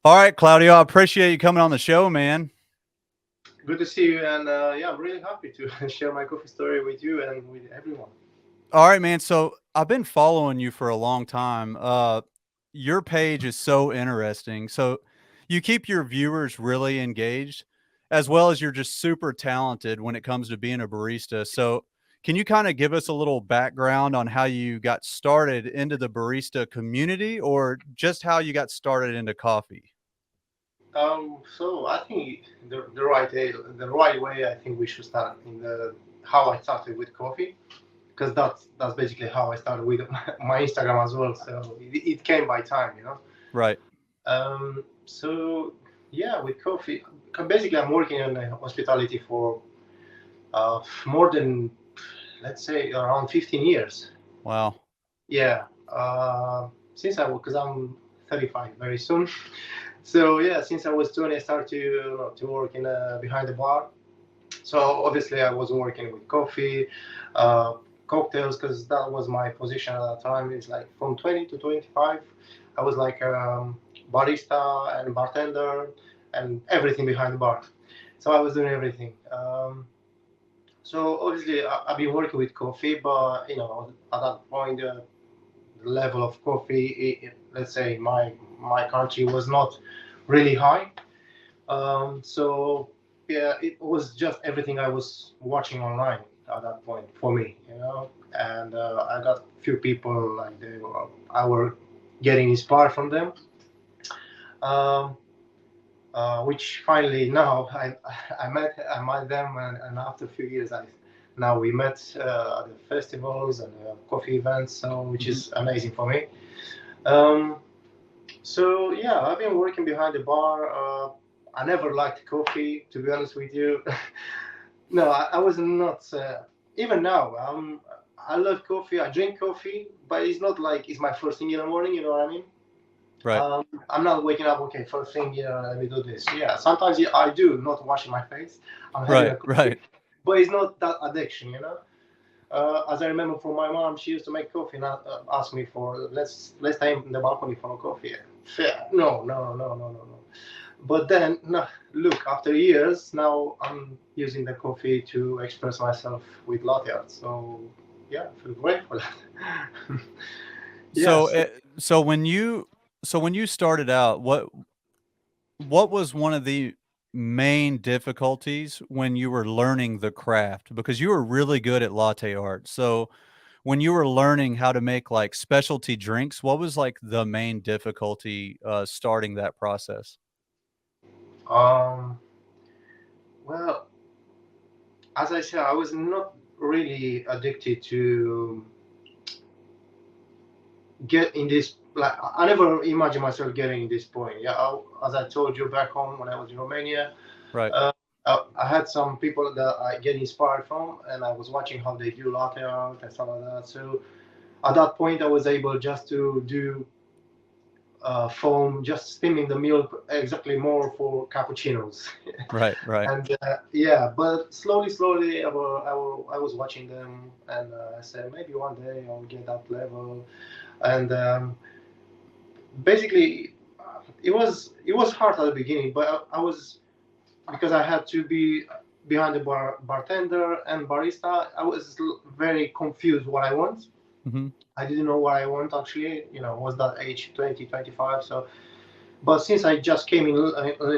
All right, Claudio, I appreciate you coming on the show, man. Good to see you, and yeah, I'm really happy to share my coffee story with you and with everyone. All right, man. So I've been following you for a long time. Your page is so interesting. So you keep your viewers really engaged, as well as you're just super talented when it comes to being a barista. So can you kind of give us a little background on how you got started into the barista community, or just how you got started into coffee? So I think the right way I think we should start in the how I started with coffee, because that's basically how I started with my Instagram as well. So it came by time. Right. So yeah, with coffee, basically I'm working in hospitality for more than, let's say, around 15 years. Wow. Yeah, since because I'm 35 very soon. So yeah, since I was 20, I started to work in behind the bar. So obviously, I was working with coffee, uh, cocktails, because that was my position at that time. It's like from 20 to 25, I was like barista and bartender and everything behind the bar. So I was doing everything. So obviously, I've been working with coffee, but at that point, the level of coffee, let's say my country was not really high. So yeah, it was just everything I was watching online at that point for me. And I got few people like I were getting inspired from them, um, which finally now I met them, and after a few years now we met at the festivals and coffee events, so which Mhm. is amazing for me. Um, So yeah, I've been working behind the bar. I never liked coffee, to be honest with you. No, I was not. Even now, I love coffee. I drink coffee, but it's not like it's my first thing in the morning. You know what I mean? Right. I'm not waking up. Okay, first thing, let me do this. Yeah, sometimes yeah, I do, not washing my face. I'm having Right. a coffee, Right. but it's not that addiction. As I remember from my mom, she used to make coffee and ask me for let's time in the balcony for a coffee. Yeah, no, no, no, no, no, no. But then, no, look, after years, now I'm using the coffee to express myself with latte art. So yeah, I feel great for that. So, Yes. so when you started out, what was one of the main difficulties when you were learning the craft? Because you were really good at latte art. So when you were learning how to make like specialty drinks, what was like the main difficulty starting that process? Um. Well, as I said, I was not really addicted to get in this. Like, I never imagined myself getting in this point. Yeah, as I told you back home when I was in Romania, Right. uh, I had some people that I get inspired from, and I was watching how they do latte art and stuff like that. So at that point, I was able just to do foam, just steaming the milk exactly more for cappuccinos. Right. Right. And yeah, but slowly, slowly, I was watching them, and I said maybe one day I'll get that level. And basically, it was hard at the beginning, but I was, because I had to be behind the bartender and barista. I was very confused what I want. Hmm. I didn't know what I want actually. Was that age 20, 25? So, but since I just came in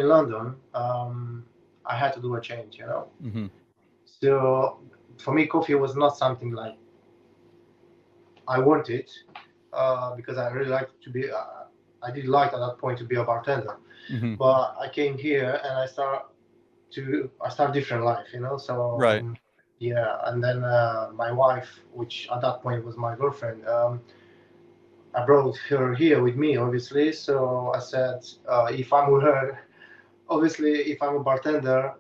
London, I had to do a change. Hmm. So for me, coffee was not something like I wanted, because I really liked to be. I did like at that point to be a bartender, Hmm. but I came here and I start different life. So Right. yeah, and then my wife, which at that point was my girlfriend, I brought her here with me, obviously. So I said, if I'm with her, obviously, if I'm a bartender,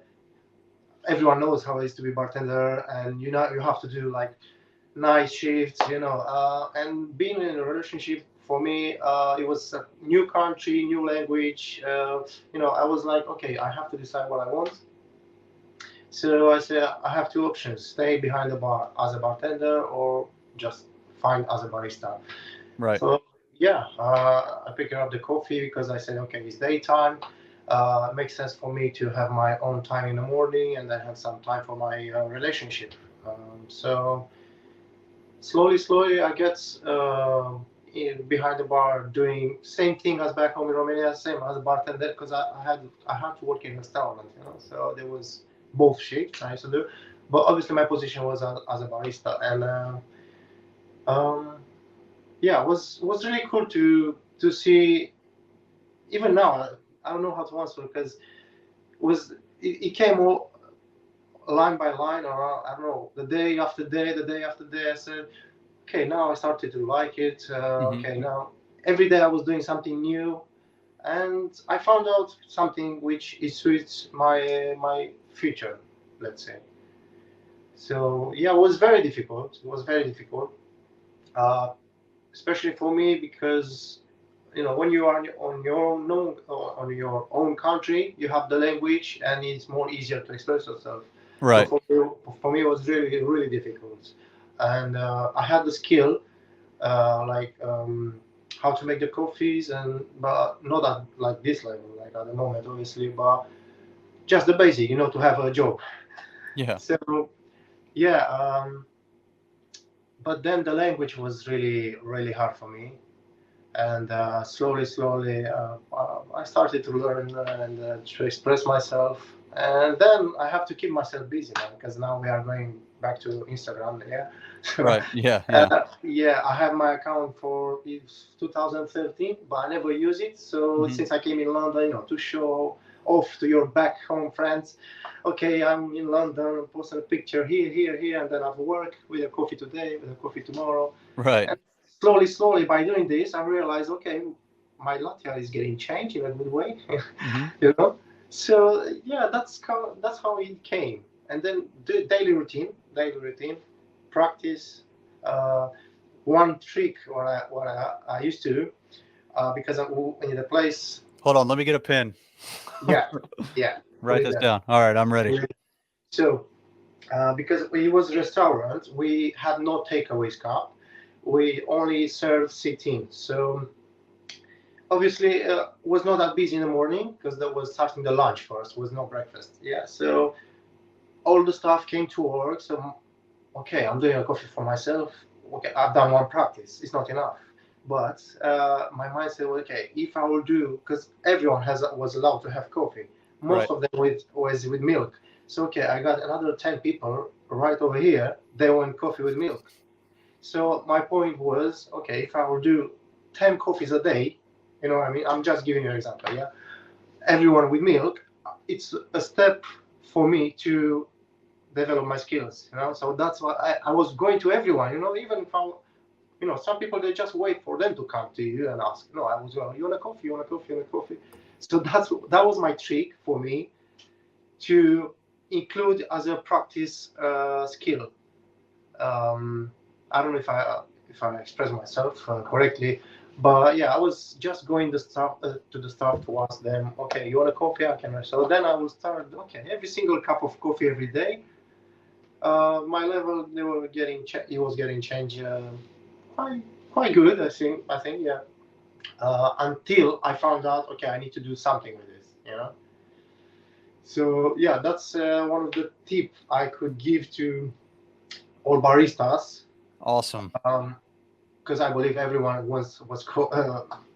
everyone knows how it is to be bartender, and you have to do like night shifts, and being in a relationship for me, it was a new country, new language. I was like, okay, I have to decide what I want. So I said I have two options: stay behind the bar as a bartender, or just find as a barista. Right. So yeah, I picked up the coffee because I said, okay, it's daytime. It makes sense for me to have my own time in the morning and then have some time for my relationship. So slowly, I get behind the bar doing same thing as back home in Romania, same as a bartender because I had to work in a restaurant, so there was both shifts I used to do, but obviously my position was as a barista, and um, yeah, it was really cool to see. Even now, I don't know how to answer because it came all line by line, or I don't know, the day after day, the day after day. I said, okay, now I started to like it. Hmm. Okay, now every day I was doing something new, and I found out something which is suits my future, let's say. So yeah, it was very difficult. It was very difficult, uh, especially for me because when you are on your own country, you have the language, and it's more easier to express yourself. But Right. for me, it was really really difficult, and I had the skill, like how to make the coffees, and but not at like this level, like at the moment, obviously, but just the basic, to have a job. Yeah. So yeah, but then the language was really really hard for me, and slowly, I started to learn and to express myself. And then I have to keep myself busy now because now we are going back to Instagram. Yeah, so Right. Yeah. Yeah. yeah, I have my account for 2013, but I never use it. So Hmm. since I came in London, to show off to your back home friends, okay, I'm in London, posting a picture here, and then I work with a coffee today, with a coffee tomorrow. Right. And slowly, by doing this, I realized, okay, my latte is getting changed in a good way, Hmm. you know. So yeah, that's how it came. And then the daily routine, practice. Uh, One trick what I used to do, because I'm in the place. Hold on. Let me get a pen. Yeah, yeah, put Write it this there. down. All right. I'm ready. So because it was a restaurant, we had no takeaways cup. We only served sit-in. So obviously was not that busy in the morning because that was starting the lunch first, was no breakfast. Yeah, so all the staff came to work. So okay, I'm doing a coffee for myself. Okay, I've done one practice, it's not enough. But my mind said, okay, if I will do, because everyone was allowed to have coffee, most Right. of them was with milk. So okay, I got another 10 people right over here, they want coffee with milk. So my point was, okay, if I will do 10 coffees a day, you know what I mean? I'm just giving you an example, yeah? Everyone with milk, it's a step for me to develop my skills. So that's why I was going to everyone, even if some people, they just wait for them to come to you and ask. No, I was going, you want a coffee, you want a coffee, you want a coffee. So that was my trick for me to include as a practice skill. um, I don't know if I express myself correctly, but yeah, I was just going to the staff to ask them, okay, you want a coffee? I can. So then I will start. Okay, every single cup of coffee every day. My level, they were getting. It was getting changed quite quite good. I think yeah. Until I found out, okay, I need to do something with this. So yeah, that's one of the tips I could give to all baristas. Awesome. Um, because I believe everyone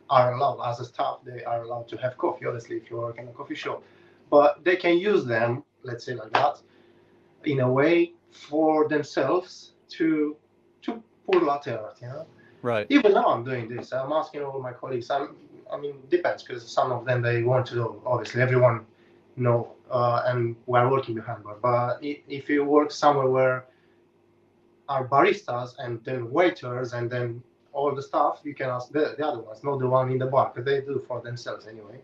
are allowed as a staff. They are allowed to have coffee. Obviously, if you work in a coffee shop, but they can use them, let's say like that, in a way for themselves to pour latte art. Right. Even now, I'm doing this. I'm asking all my colleagues. I mean, depends because some of them they want to know. Obviously, everyone know, and we're working behind bar. But if you work somewhere where are baristas and then waiters and then all the stuff, you can ask the other ones, not the one in the bar, because they do for themselves anyway.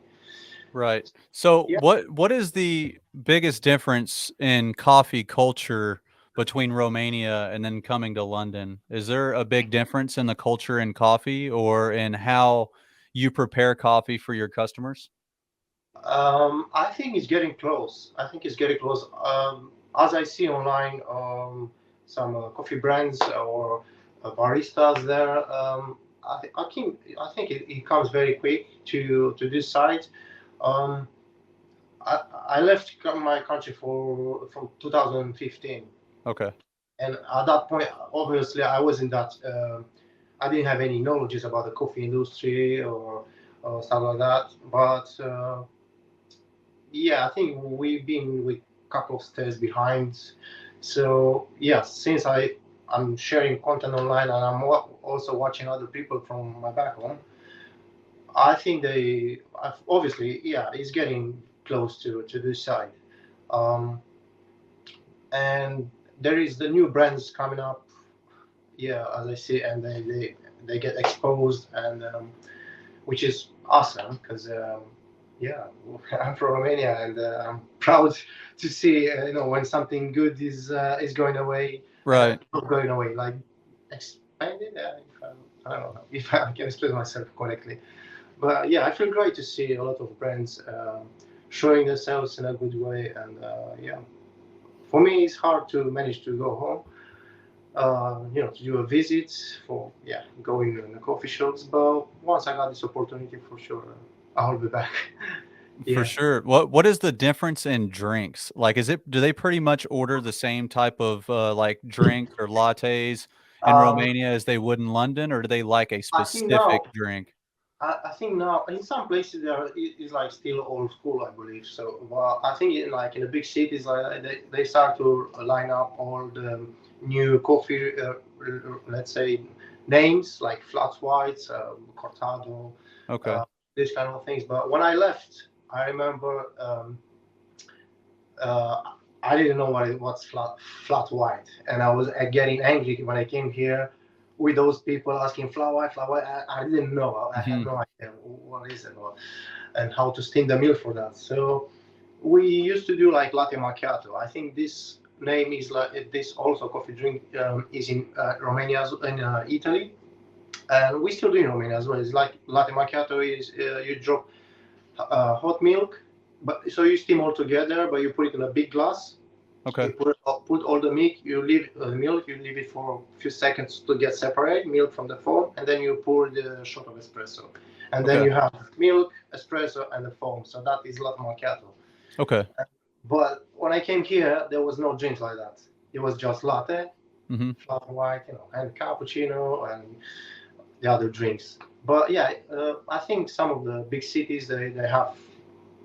Right. So Yeah. what is the biggest difference in coffee culture between Romania and then coming to London? Is there a big difference in the culture in coffee or in how you prepare coffee for your customers? I think it's getting close. I think it's getting close. As I see online, some coffee brands or baristas there, I think it comes very quick to this side. Um, I left my country for from 2015, Okay. and at that point, obviously, I wasn't that. I didn't have any knowledge about the coffee industry or stuff like that. But yeah, I think we've been with a couple of steps behind. So yeah, since I'm sharing content online and I'm also watching other people from my back home, I think obviously, yeah, it's getting close to this side. Um, and there is the new brands coming up, yeah, as I see, and they get exposed, and which is awesome because yeah, I'm from Romania, and I'm proud to see when something good is going away, Right. not going away, like expanded. I don't know if I can explain myself correctly, but yeah, I feel great to see a lot of brands showing themselves in a good way, and yeah, for me, it's hard to manage to go home. To do a visit for going in the coffee shops. But once I got this opportunity, for sure, I'll be back. For Yeah. sure. What is the difference in drinks? Like, do they pretty much order the same type of, like, drink or lattes in Um, Romania as they would in London, or do they like a I think now, specific drink? I think now in some places there is like still old school, I believe. So, well, I think like in the big cities, like they start to line up all the new coffee, let's say names like flat whites, cortado, Okay. uh, these kind of things. But when I left, I remember. Uh, I didn't know what's flat white, and I was getting angry when I came here with those people asking flat white, flat white. I didn't know. I had Mhm. no idea what is it and how to steam the milk for that. So we used to do like latte macchiato. I think this name is like this also coffee drink is in Romania, in Italy, and we still do in Romania as well. It's like latte macchiato is you drop hot milk, but so you steam all together, but you put it in a big glass. Okay. You put all the milk. You leave milk. You leave it for a few seconds to get separate milk from the foam, and then you pour the shot of espresso, and then Okay. you have milk, espresso, and the foam. So that is latte macchiato. Okay. But when I came here, there was no drinks like that. It was just latte, Mhm. flat white, and cappuccino and the other drinks. But yeah, I think some of the big cities they have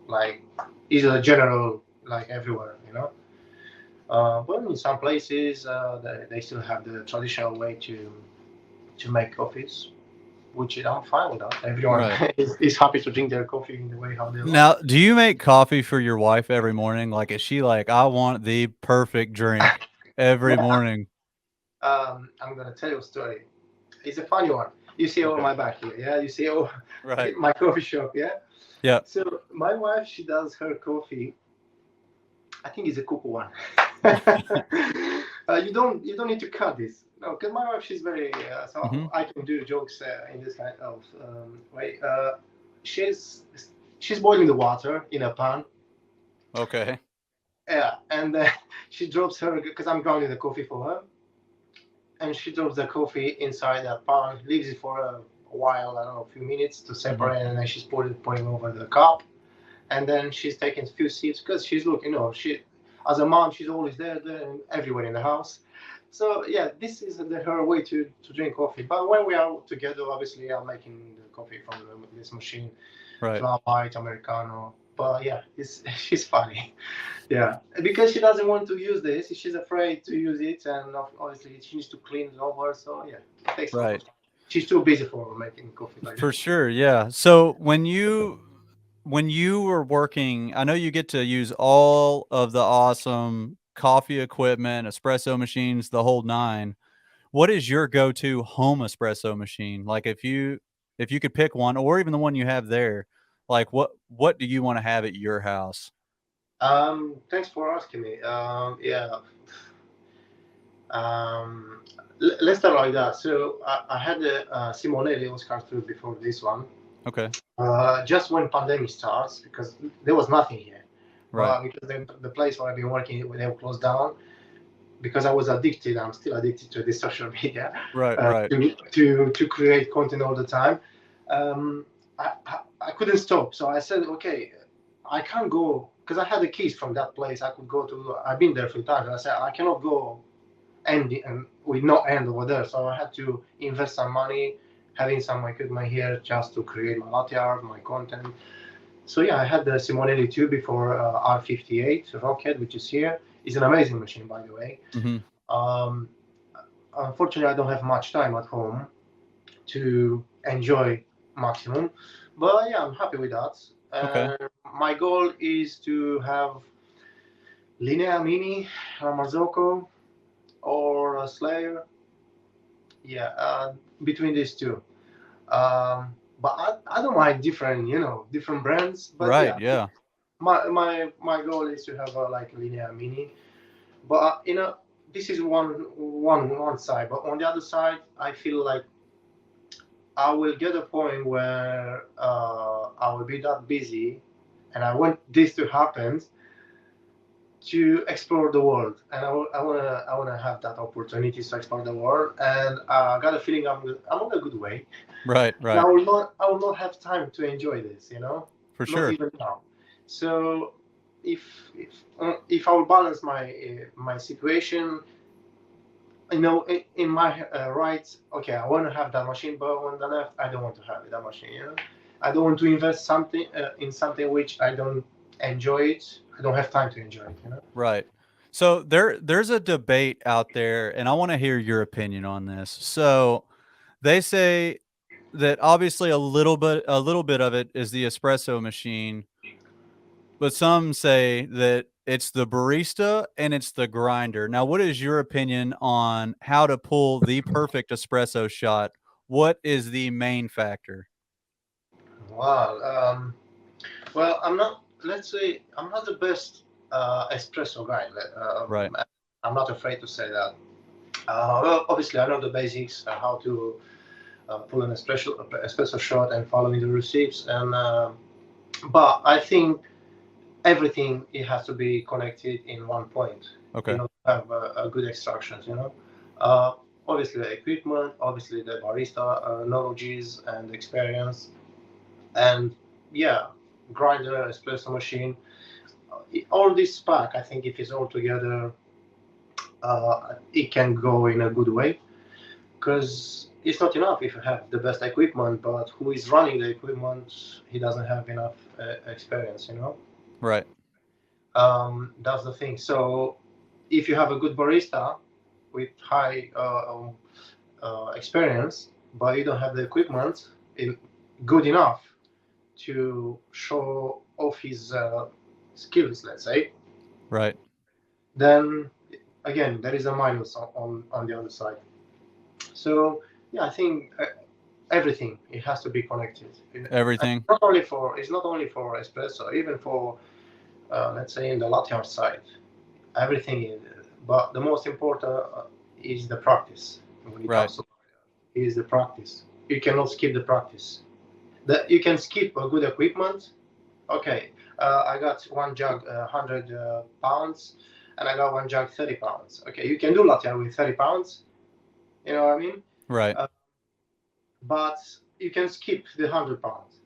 like is a general like everywhere. But in some places they still have the traditional way to make coffees, which I'm fine with that. Everyone Right. is happy to drink their coffee in the way how they like. Now, do you make coffee for your wife every morning? Like, is she like, "I want the perfect drink every Yeah, morning"? I'm gonna tell you a story. It's a funny one. You see over Okay. my back here, yeah. You see Right. my coffee shop, yeah. Yeah. So my wife, she does her coffee. I think it's a cuckoo one. You don't need to cut this. No, because my wife she's very so Mhm. I can do jokes in this kind of way. She's she's boiling the water in a pan. Okay. Yeah, and she drops her because I'm grounding the coffee for her, and she drops the coffee inside that pan, leaves it for a while, I don't know, a few minutes to Mhm. separate, and then she's pouring over the cup, and then she's taking a few sips because she's looking, she as a mom she's always there and everywhere in the house. So yeah, this is her way to drink coffee. But when we are together, obviously I'm making the coffee from this machine, Right. flat white americano. But yeah, it's she's funny. Yeah, because she doesn't want to use this, she's afraid to use it, and obviously she needs to clean it over. So yeah, it takes a lot Right. of time. She's too busy for making coffee like For that. sure, yeah. So when you were working, I know you get to use all of the awesome coffee equipment, espresso machines, the whole 9. What is your go-to home espresso machine? Like, if you could pick one or even the one you have there, like, what do you wanna have at your house? Thanks for asking me. Yeah, Um, let's start like that. So I had a Simonelli Oscar through before this one. Okay. Just when pandemic starts, because there was nothing here, Right. but because the place where I've been working, they were closed down. because I was addicted. I'm still addicted to the social media Right, right. to create content all the time. Um, I couldn't stop, so I said, okay, I can't go because I had the keys from that place. I could go to. I've been there a few times. And I said I cannot go and with no end over there. So I had to invest some money, having some equipment here just to create my latte art, my content. So yeah, I had the Simonelli 2 before R58 Rocket, which is here. It's an amazing machine, by the way. Mhm. Um, Unfortunately, I don't have much time at home to enjoy maximum, but yeah, I'm happy with that. Okay. My goal is to have Linea Mini, a Marzocco, or a Slayer. Yeah, between these two. But I don't mind different, different brands. But Right, yeah, yeah. my goal is to have a like Linea Mini. But this is one side. But on the other side, I feel like I will get a point where I will be that busy, and I want this to happen to explore the world, and I wanna have that opportunity to explore the world, and I got a feeling I'm on a good way. Right, And right. I will not have time to enjoy this, For not sure. even now. So if if I will balance my situation, in my right, okay, I want to have that machine, but on the left, I don't want to have that machine. I don't want to invest something in something which I don't enjoy it. I don't have time to enjoy it. Right. So there's a debate out there, and I want to hear your opinion on this. So they say that obviously a little bit of it is the espresso machine, but some say that it's the barista and it's the grinder. Now, what is your opinion on how to pull the perfect espresso shot? What is the main factor? Wow. Well, I'm not. Let's say I'm not the best espresso guy. Right. I'm not afraid to say that. Well, obviously, I know the basics, how to pull an espresso shot and following the receipts, and but I think everything it has to be connected in one point Okay. in order to have a good extractions. Uh, Obviously the equipment, obviously the barista knowledges and experience, and yeah, grinder, espresso machine, all this pack. I think if it's all together, it can go in a good way because it's not enough if you have the best equipment, but who is running the equipment, he doesn't have enough experience. Right. That's the thing. So if you have a good barista with high experience, but you don't have the equipment in, good enough to show off his skills, let's say, Right. then again there is a minus on the other side. So yeah, I think everything it has to be connected. Everything. It's not only for espresso, even for let's say in the latte art side, everything is. But the most important is the practice when it Right. comes to is the practice. You cannot skip the practice. You can skip a good equipment. Okay, I got one jug 100 pounds, and I got one jug 30 pounds. Okay, you can do latte art with 30 pounds. You know what I mean? Right. Uh, but you can skip the 100 pounds.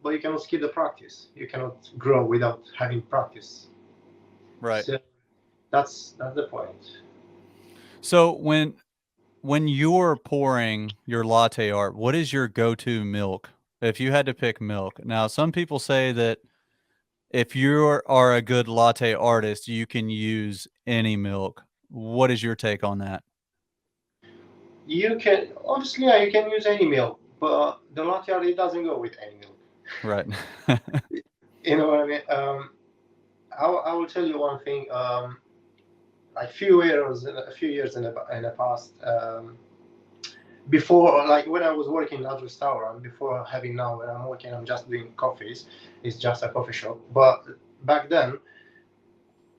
But you cannot skip the practice. You cannot grow without having practice. Right. So that's the point. So when you're pouring your latte art, what is your go-to milk? If you had to pick milk. Now, some people say that if you are a good latte artist, you can use any milk. What is your take on that? You can obviously yeah, you can use any milk, but the latte art it doesn't go with any milk. Right. You know what I mean? I will tell you one thing. A few years in the past, before like when I was working in that restaurant, before having now when I'm working, I'm just doing coffees. It's just a coffee shop. But back then,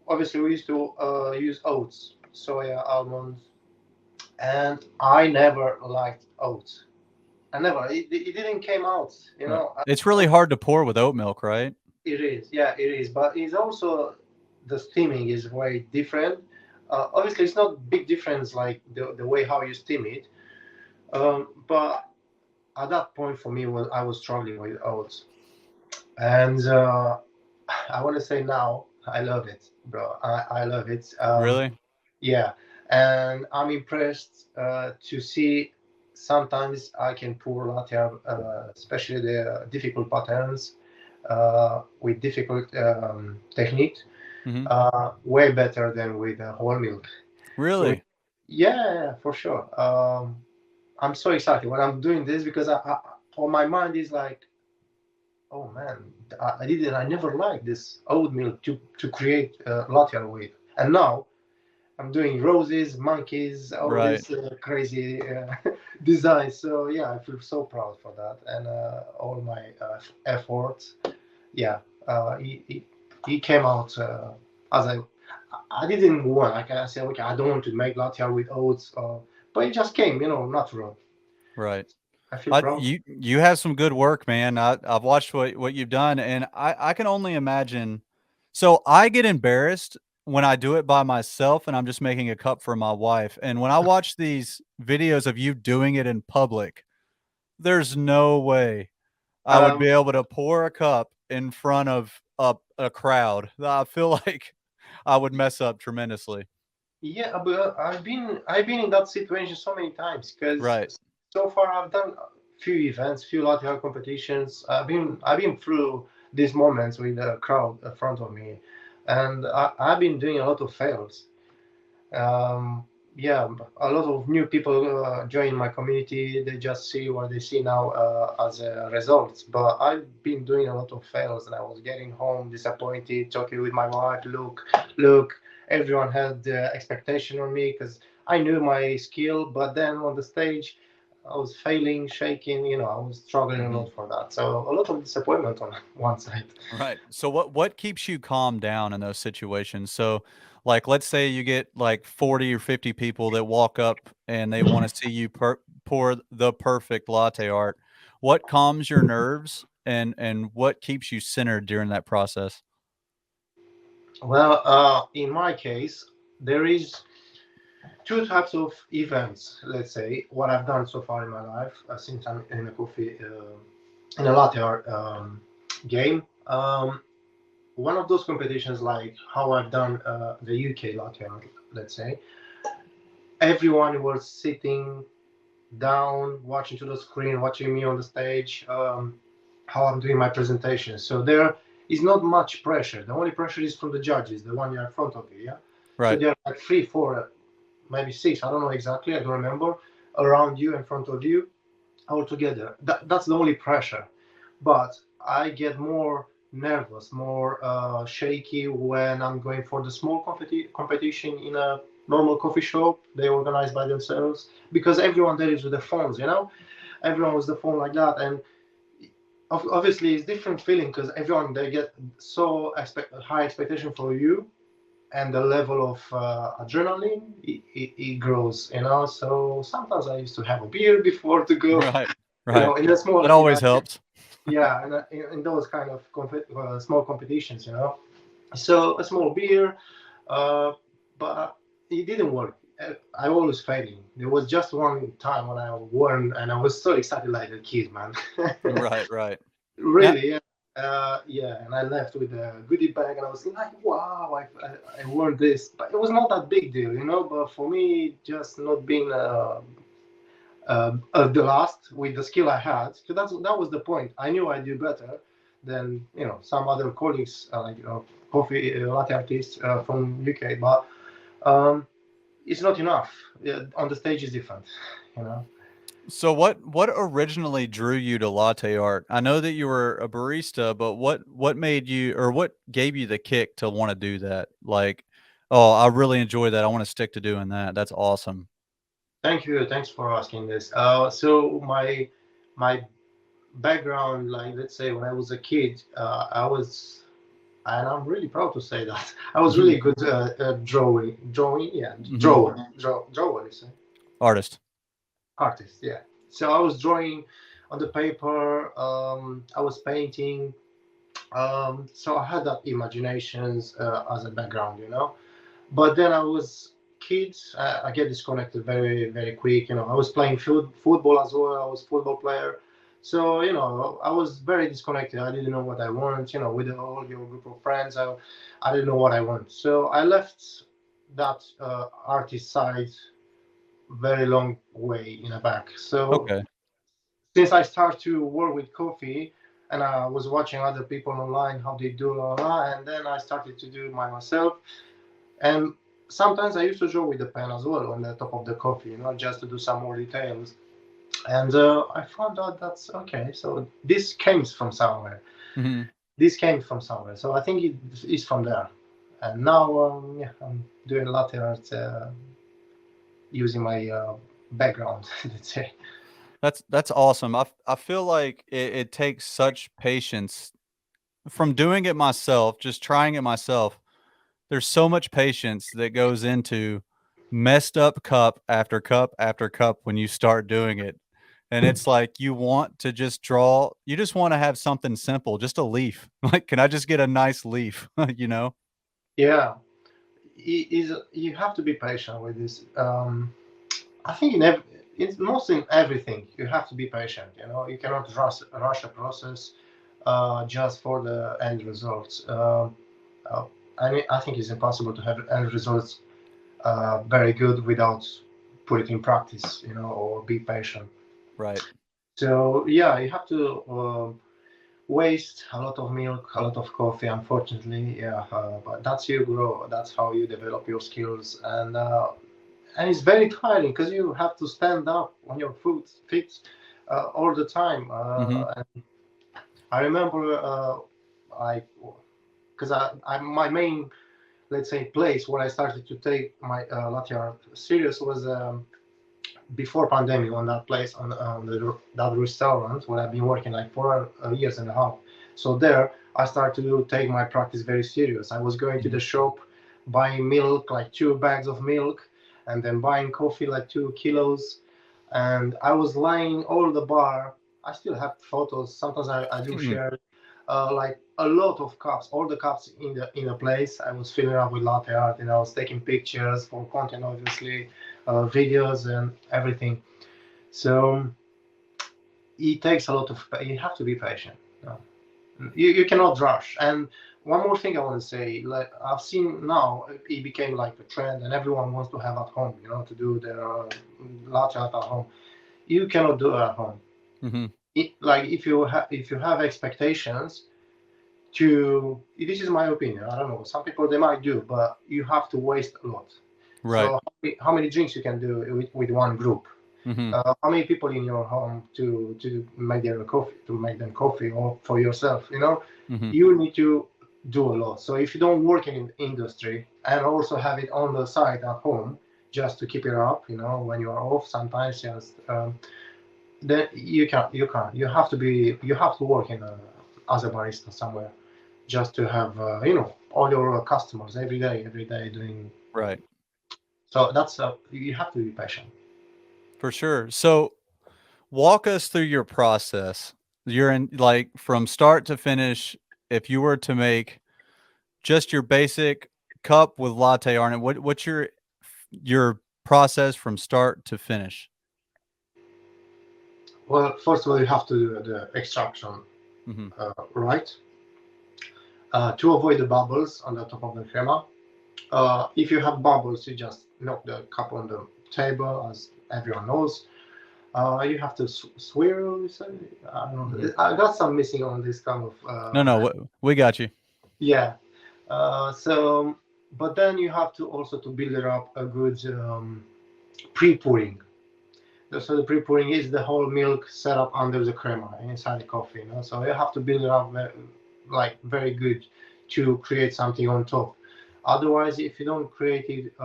obviously we used to use oats, soya, almonds, and I never liked oats. I never. It didn't came out. Right. It's really hard to pour with oat milk, right? It is. Yeah, it is. But it's also the steaming is way different. Obviously, it's not big difference like the way how you steam it. But at that point for me, was I was struggling with oats, and I want to say now I love it, bro. I love it. Really? Yeah, and I'm impressed to see sometimes I can pour latte, especially the difficult patterns with difficult techniques, Hmm. way better than with whole milk. So Really? yeah, for sure. I'm so excited when I'm doing this because on my mind is like, oh man, I never liked this oat milk to create latte with, and now I'm doing roses, monkeys, all Right. these crazy designs. So yeah, I feel so proud for that and all my efforts. Yeah, he came out as I didn't want. Like I said, okay, I don't want to make latte with oats, but it just came, natural. Right. I feel proud. You have some good work, man. I've watched what you've done, and I can only imagine. So I get embarrassed when I do it by myself, and I'm just making a cup for my wife. And when I watch these videos of you doing it in public, there's no way I would Um, be able to pour a cup in front of a crowd. I feel like I would mess up tremendously. Yeah, but I've been in that situation so many times because Right. so far I've done a few events, few lateral competitions. I've been through these moments with the crowd in front of me, and I've been doing a lot of fails. um, yeah, a lot of new people join my community. They just see what they see now as a result. But I've been doing a lot of fails, and I was getting home disappointed, talking with my wife. Look, everyone had expectation on me because I knew my skill, but then on the stage, I was failing, shaking. I was struggling a Mhm. lot for that. So a lot of disappointment on one side. Right. So what keeps you calm down in those situations? So, like, let's say you get like 40 or 50 people that walk up and they want to see you pour the perfect latte art. What calms your nerves and what keeps you centered during that process? Well, in my case, there is two types of events. Let's say what I've done so far in my life since I'm in a coffee in a latte art game. One of those competitions, like how I've done the UK latte art, let's say, everyone was sitting down, watching to the screen, watching me on the stage, how I'm doing my presentation. So there is not much pressure. The only pressure is from the judges, the one you're in front of you. Yeah. So Right. there are like three, four, maybe six. I don't know exactly. I don't remember. Around you, in front of you, all together. That's the only pressure. But I get more nervous, more shaky when I'm going for the small competition in a normal coffee shop they organize by themselves because everyone there is with their phones, everyone with the phone like that, and obviously it's different feeling because everyone they get so high expectation for you, and the level of adrenaline it grows, so sometimes I used to have a beer before to go, Right. Right. in a small That always helps. yeah, in those kind of small competitions, so a small beer, uh, but it didn't work. I always failing. There was just one time when I won, and I was so excited like a kid, man. Right, right. Now, Really, yeah. Yeah, and I left with a goodie bag, and I was like, "Wow, I won this!" But it was not that big deal, But for me, just not being the last with the skill I had, so that was the point. I knew I'd do better than some other colleagues, like coffee latte artists from UK, but um, it's not enough. On the stage is different, you know. so what originally drew you to latte art? I know that you were a barista, but what made you or what gave you the kick to want to do that? Like, oh, I really enjoy that. I want to stick to doing that. That's awesome. Thank you. Thanks for asking this. So my background, like let's say when I was a kid, I was, and I'm really proud to say that I was really good at drawing, yeah, Hmm. draw, listen, Artist. artist, yeah. So I was drawing on the paper, I was painting, so I had that imaginations as a background, but then I was kids, I get disconnected very, very quick. I was playing football as well. I was a football player. So, I was very disconnected. I didn't know what I want, with all your group of friends. I didn't know what I want. So I left that artist side very long way in the back. So Okay. since I start to work with coffee, and I was watching other people online how they do, and then I started to do myself. And sometimes I used to draw with the pen as well on the top of the coffee, just to do some more details. And I found out that's okay. So this came from somewhere. Mhm. This came from somewhere. So I think it is from there. And now, yeah, I'm doing latte art using my background, let's say. That's awesome. I feel like it takes such patience from doing it myself, just trying it myself. There's so much patience that goes into messed up cup after cup after cup when you start doing it. And it's like you want to just draw, you just want to have something simple, just a leaf. Like, can I just get a nice leaf? You know? Yeah, you have to be patient with this. I think it's most in everything you have to be patient. You cannot rush a process just for the end results. Uh, I think it's impossible to have end results very good without put it in practice, or be patient. Right. So yeah, you have to waste a lot of milk, a lot of coffee. Unfortunately, yeah, but that's you grow. That's how you develop your skills, and it's very tiring because you have to stand up on your feet all the time. Mhm. And I remember, I because my main, let's say, place where I started to take my latte art serious was before pandemic on that place on that restaurant where I've been working like 4 years and a half. So there I started to take my practice very serious. I was going to Mhm. the shop, buying milk, like 2 bags of milk, and then buying coffee like 2 kilos. And I was lying all the bar. I still have photos. Sometimes I do Mhm. share like a lot of cups, all the cups in the place. I was filling up with latte art, and I was taking pictures for content, obviously, videos and everything. So it takes a lot of. You have to be patient. No. You cannot rush. And one more thing I want to say, like I've seen now, it became like a trend, and everyone wants to have at home, to do their latte art at home. You cannot do it at home. Mhm. Like if you have expectations to, this is my opinion. I don't know. Some people they might do, but you have to waste a lot. Right. So how many drinks you can do with one group? Mhm. How many people in your home to make them coffee, or for yourself? Mhm. You need to do a lot. So if you don't work in industry and also have it on the side at home just to keep it up, when you are off, sometimes just then you have to work as a barista somewhere just to have all your customers every day doing. Right. So that's you have to be patient. For sure. So, walk us through your process. You're in like from start to finish. If you were to make just your basic cup with latte art in it, what's your process from start to finish? Well, first of all, you have to do the extraction Mhm. right, to avoid the bubbles on the top of the crema. If you have bubbles, you just knock the cup on the table, as everyone knows. You have to swirl. I don't know. Mhm. I got some missing on this kind of. No, no, we got you. Yeah. So, but then you have to also to build it up a good pre-pouring. So the pre-pouring is the whole milk set up under the crema inside the coffee. So you have to build it up like very good to create something on top. Otherwise, if you don't create it,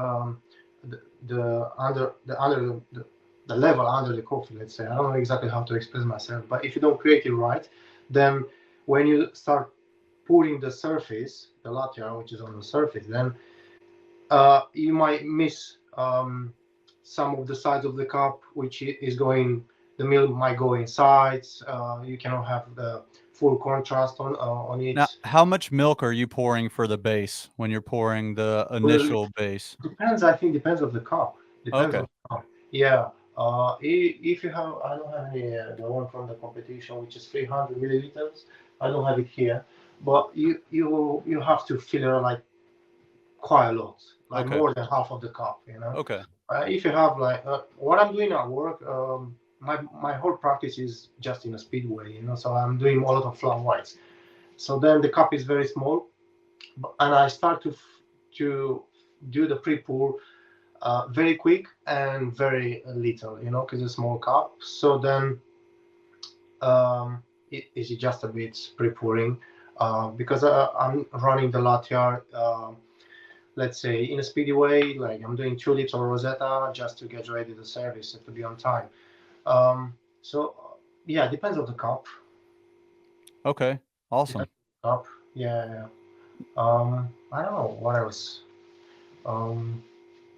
the level under the coffee, let's say, I don't know exactly how to express myself, but if you don't create it right, then when you start pouring the surface, the latte art, which is on the surface, then you might miss some of the sides of the cup, which is going. The milk might go inside. You cannot have the full contrast on Now, it. how much milk are you pouring for the base when you're pouring the Well, initial base? depends. I think depends of the cup. Depends on Okay. the cup. Yeah. If you have, I don't have any the one from the competition, which is 300 milliliters. I don't have it here, but you have to fill it like quite a lot, like Okay. more than half of the cup. You know. Okay. If you have like what I'm doing at work, my whole practice is just in a speedway. You know, so I'm doing a lot of flat whites. So then the cup is very small, and I start to do the pre-pour very quick and very little, you know, because it's a small cup. So then it is just a bit pre-pouring because I'm running the latte art, let's say in a speedy way, like I'm doing tulips or rosetta just to get ready the service and to be on time. So yeah, it depends on the cup. Okay. Awesome. Depends on the cup. Yeah, yeah. I don't know what else. Um,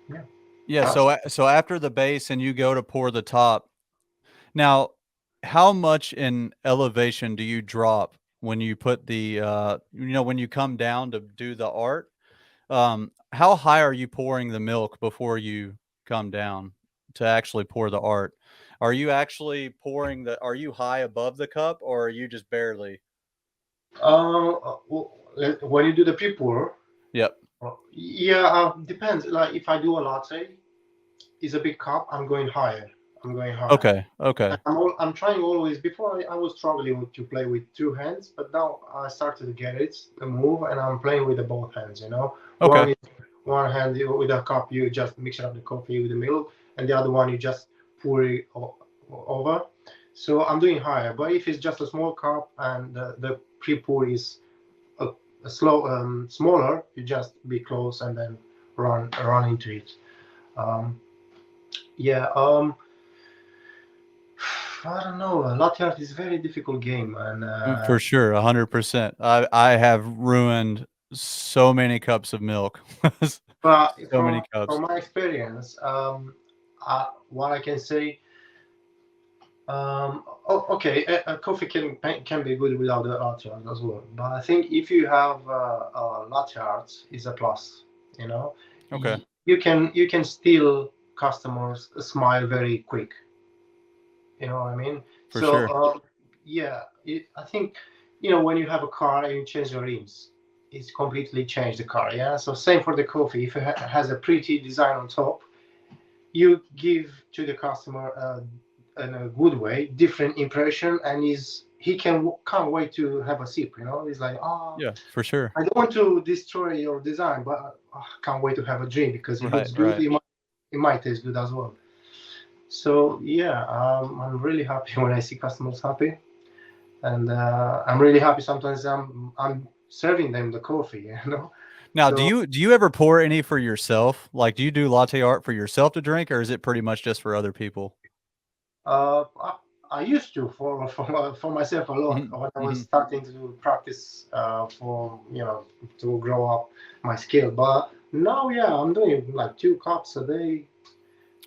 yeah, Yeah, that's so after the base and you go to pour the top. Now, how much in elevation do you drop when you put the when you come down to do the art? How high are you pouring the milk before you come down to actually pour the art? Are you actually pouring are you high above the cup or are you just barely? when you do the pre-pour. Yep. Yeah, depends. Like if I do a latte, it's a big cup. I'm going higher. I'm going higher. Okay. Okay. I'm trying always. Before I was struggling to play with two hands, but now I started to get it, the move, and I'm playing with the both hands. You know, Okay. one hand with a cup, you just mix up the coffee with the milk, and the other one you just pour it over. So I'm doing higher. But if it's just a small cup and the pre-pour is a, a slow smaller, you just be close and then run into it. Um, yeah. I don't know. Latte art is a very difficult game, and For sure, 100%. I have ruined so many cups of milk. but So many cups. from my experience, what I can say, okay, a coffee can be good without the latte art as well. But I think if you have latte art, is a plus. You know, Okay. you can steal customers' smile very quick. You know what I mean? For So sure. yeah, I think when you have a car and you change the rims, it's completely changed the car. Yeah. So same for the coffee. If it has a pretty design on top, you give to the customer in a good way, different impression, and he can't wait to have a sip. He's like, oh, Yeah, for sure. I don't want to destroy your design, but I can't wait to have a drink because it Right, looks good. right. It might taste good as well. So yeah, I'm really happy when I see customers happy, and I'm really happy sometimes I'm serving them the coffee. Now, So do you ever pour any for yourself? Like, do you do latte art for yourself to drink, or is it pretty much just for other people? I used to for myself a lot Mhm, when I was mhm. starting to practice for to grow up my skill. But now, yeah, I'm doing like 2 cups a day,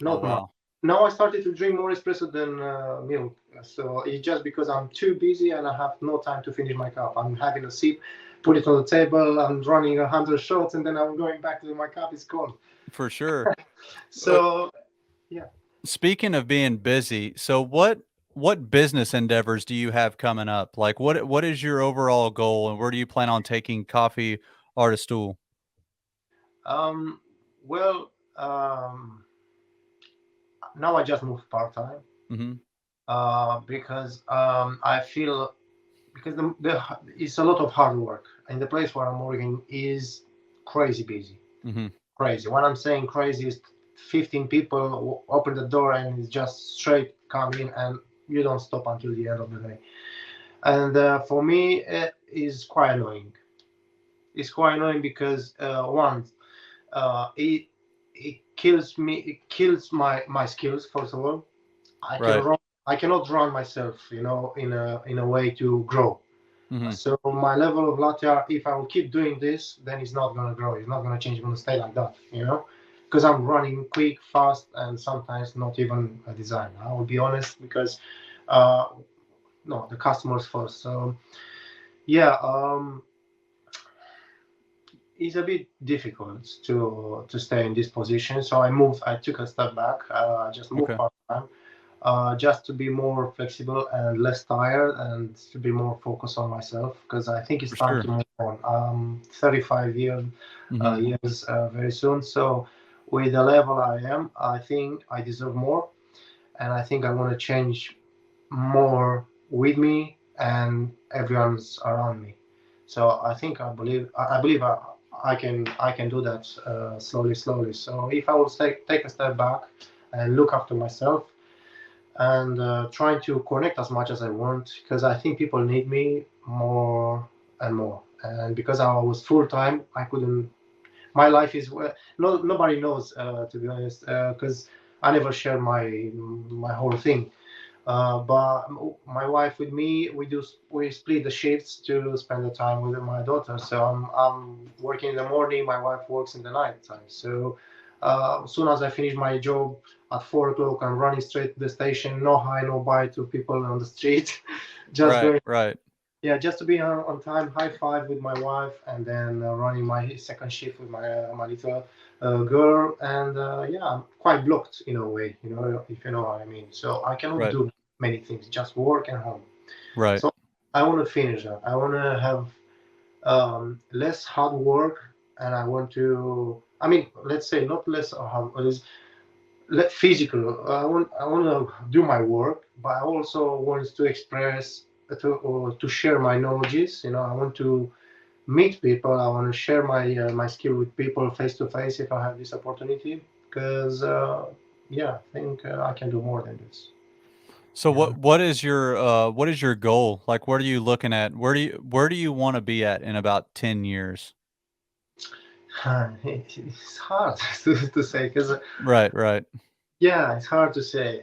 Oh, not much. wow. Now I started to drink more espresso than milk. So it's just because I'm too busy and I have no time to finish my cup. I'm having a sip, put it on the table. I'm running 100 shots, and then I'm going back to my cup. It's cold. For sure. Uh, So yeah. Speaking of being busy, so what business endeavors do you have coming up? Like, what is your overall goal, and where do you plan on taking Coffee Artistool? Um. Well. Now I just moved part time. Mhm, Because I feel because it's a lot of hard work, and the place where I'm working is crazy busy. mhm. Crazy. What I'm saying crazy is 15 people open the door and it's just straight come in, and you don't stop until the end of the day. And for me, it is quite annoying. It's quite annoying because one, it kills me. It kills my skills. First of all, I can Right. run. I cannot run myself, in a way to grow. Mhm. So my level of latte art, if I will keep doing this, then it's not gonna grow. It's not gonna change. It's gonna stay like that, because I'm running quick, fast, and sometimes not even a design. I will be honest, because uh, no, the customers first. So yeah, it's a bit difficult to stay in this position. So I moved. I took a step back. I just moved Okay. part time, just to be more flexible and less tired, and to be more focused on myself. Because I think it's For time to sure. move on. 35 Hmm. years very soon. So with the level I am, I think I deserve more, and I think I want to change more with me and everyone's around me. So I think I believe I can do that slowly, slowly. So if I will take a step back and look after myself and trying to connect as much as I want, because I think people need me more and more. And because I was full time, I couldn't. My life is no nobody knows, to be honest, because I never share my whole thing. But my wife with me, we split the shifts to spend the time with my daughter. So I'm working in the morning, my wife works in the night time. So as soon as I finish my job at 4 o'clock, I'm running straight to the station, no hi, no bye to people on the street, just Right. going. Right. Yeah, just to be on time, high five with my wife, and then running my second shift with my little girl. And yeah, I'm quite blocked in a way, if you know what I mean. So I cannot Right. do many things, just work and home. Right. So I want to finish that. I want to have less hard work, and I want to. I mean, let's say not less hard, physical. I want to do my work, but I also want to express to share my knowledges. I want to meet people. I want to share my skill with people face to face if I have this opportunity. Because yeah, I think I can do more than this. So You know, what is your goal? Like what are you looking at? Where do you want to be at in about 10 years? it's hard to say because Right, right. yeah, it's hard to say.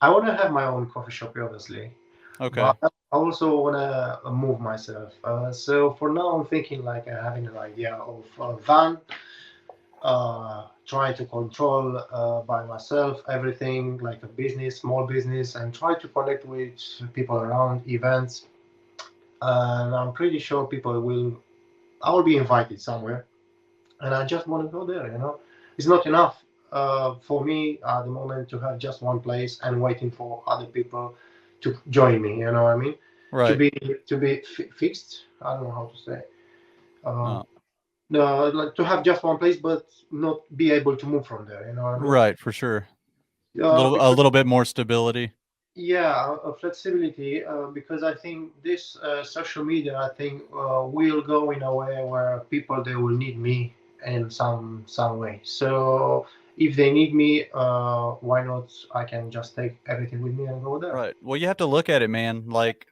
I want to have my own coffee shop, obviously, but Okay. I also want to move myself. So for now, I'm thinking like having an idea of a van, try to control by myself everything like a business, small business, and try to connect with people around events. And I'm pretty sure people will. I will be invited somewhere, and I just want to go there. It's not enough for me at the moment to have just one place and waiting for other people to join me. You know what I mean? To Right. be to be fixed. I don't know how to say. Um, Uh, no, like to have just one place, but not be able to move from there. You know what I mean? right, for sure. A Because little bit more stability. yeah, flexibility. Because I think this social media, I think, will go in a way where people they will need me in some way. So if they need me, why not? I can just take everything with me and go there. Right. Well, you have to look at it, man. Like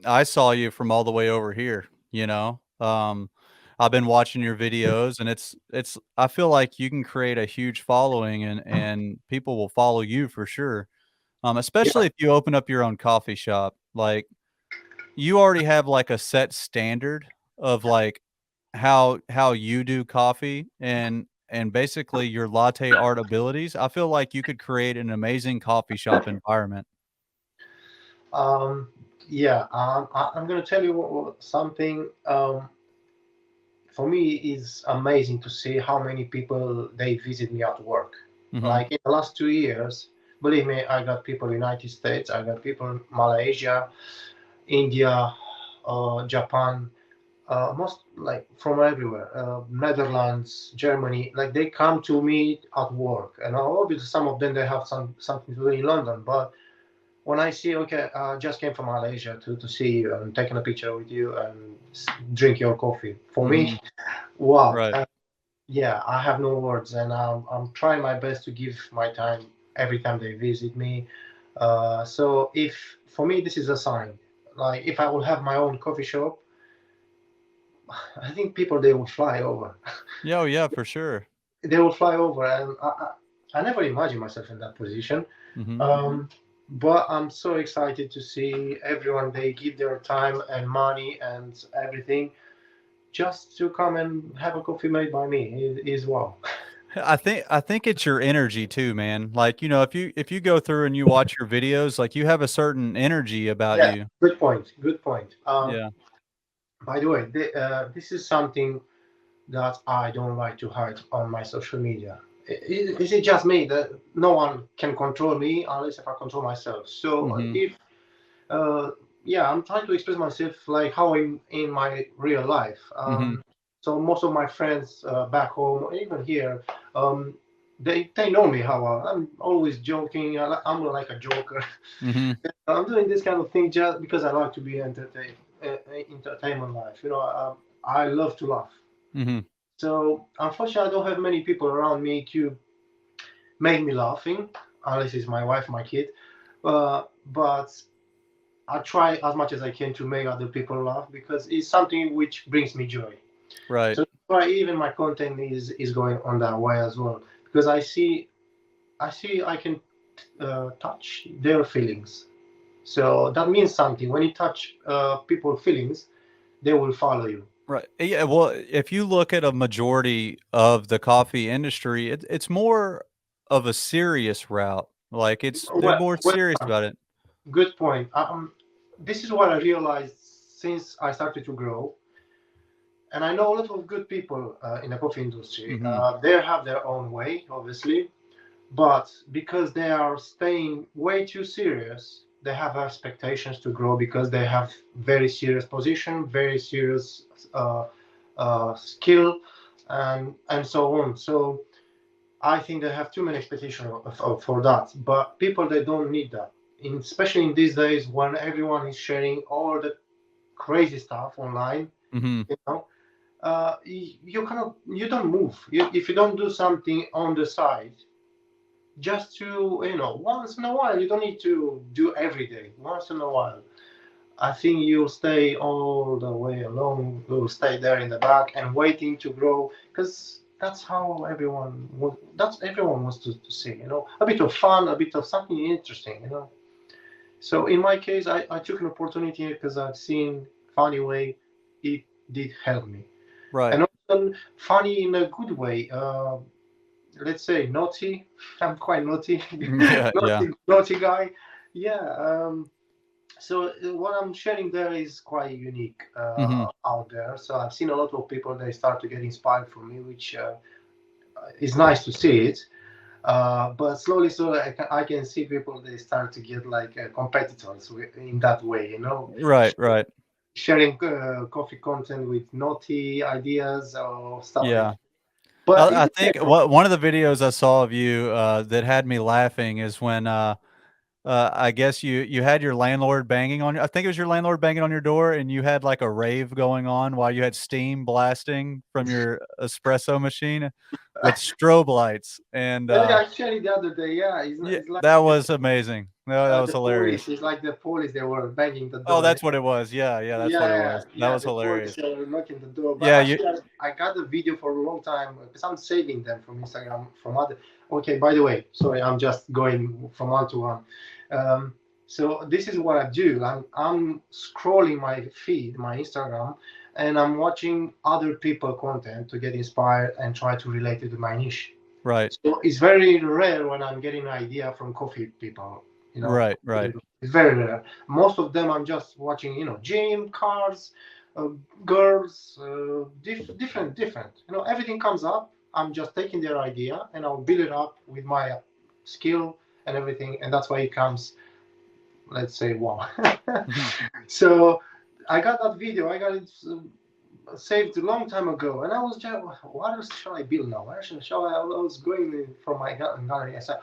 I saw you from all the way over here, you know? I've been watching your videos and it's I feel like you can create a huge following and people will follow you for sure. Yeah. Especially if you open up your own coffee shop. Like you already have like a set standard of like how you do coffee and basically your latte art abilities. I feel like you could create an amazing coffee shop environment. Um, yeah. I'm gonna tell you something. For me is amazing to see how many people they visit me at work. Mhm. Like in the last 2 years, believe me, I got people in United States, I got people in Malaysia, India, Japan, most like from everywhere, Netherlands, Germany. Like they come to me at work, and obviously some of them they have something to do in London, but when I see, okay, I just came from Malaysia to see you and taking a picture with you and drink your coffee. For me, Mhm. wow, Right. yeah, I have no words, and I'm trying my best to give my time every time they visit me. So if for me this is a sign, like if I will have my own coffee shop, I think people they will fly over. Yeah, oh yeah, for sure. They will fly over, and I never imagined myself in that position. Mhm. Um, but I'm so excited to see everyone they give their time and money and everything just to come and have a coffee made by me is wow. I think it's your energy too, man. Like, if you go through and you watch your videos, like you have a certain energy about Yeah, you. good point. Good point. Yeah. By the way, this is something that I don't like to hide on my social media. Is it just me that no one can control me unless if I control myself? So Mhm. if uh, yeah, I'm trying to express myself like how I'm in my real life. Mhm. So most of my friends back home, even here, um, they know me how I'm always joking. I'm like a joker. Mhm. I'm doing this kind of thing just because I like to be entertained, entertainment life. I love to laugh. Mhm. So unfortunately, I don't have many people around me to make me laughing, unless it's my wife, my kid. But I try as much as I can to make other people laugh because it's something which brings me joy. Right. So that's why even my content is going on that way as well because I see I can touch their feelings. So that means something. When you touch people's feelings, they will follow you. Right. Yeah, well, if you look at a majority of the coffee industry, it's more of a serious route. Like, they're Well, more well, serious about it. good point. This is what I realized since I started to grow, and I know a lot of good people in the coffee industry. Mhm. They have their own way, obviously, but because they are staying way too serious, they have expectations to grow because they have very serious position, very serious skill, and so on. So I think they have too many expectations for that. But people they don't need that. Especially in these days when everyone is sharing all the crazy stuff online, Mhm. you know, you don't move. If you don't do something on the side, just to once in a while, you don't need to do every day. Once in a while, I think you'll stay all the way along. You'll stay there in the back and waiting to grow because that's how everyone wants to see. A bit of fun, a bit of something interesting. So in my case, I took an opportunity because I've seen funny way it did help me, Right. and also funny in a good way. Let's say naughty. I'm quite naughty, Yeah, yeah. naughty guy. Yeah. So what I'm sharing there is quite unique Mhm. out there. So I've seen a lot of people they start to get inspired from me, which is nice to see it. But slowly, I can see people they start to get like competitors in that way. Right, right. Sharing coffee content with naughty ideas or stuff like Yeah. that. But I it's okay think for me. one of the videos I saw of you, that had me laughing is when, I guess you had your landlord banging on I think it was your landlord banging on your door, and you had, like, a rave going on while you had steam blasting from your espresso machine with strobe lights, and, Yeah, I shared it the other day. Yeah, yeah, it's like that was amazing. No, that was the police. hilarious. It's like the police. They were banging the Oh, door. that's what it was. Yeah, yeah, that's Yeah, what it yeah, was. That yeah. was The police hilarious. were knocking the door. But Yeah, you actually, I got the video for a long time because I'm saving them from Instagram from other. Okay, by the way, sorry, I'm just going from one to one. Um, so this is what I do. I'm scrolling my feed, my Instagram, and I'm watching other people content to get inspired and try to relate it to my niche. right, So it's very rare when I'm getting an idea from coffee people. You know, right, right. it's very rare. Most of them I'm just watching. Gym, cars, uh, girls, different. Everything comes up. I'm just taking their idea and I'll build it up with my skill and everything, and that's why it comes. Let's say wow. Mhm. So I got that video. I got it saved a long time ago, and I was just, what else shall I build now? Where shall I was going from my gallery. I said,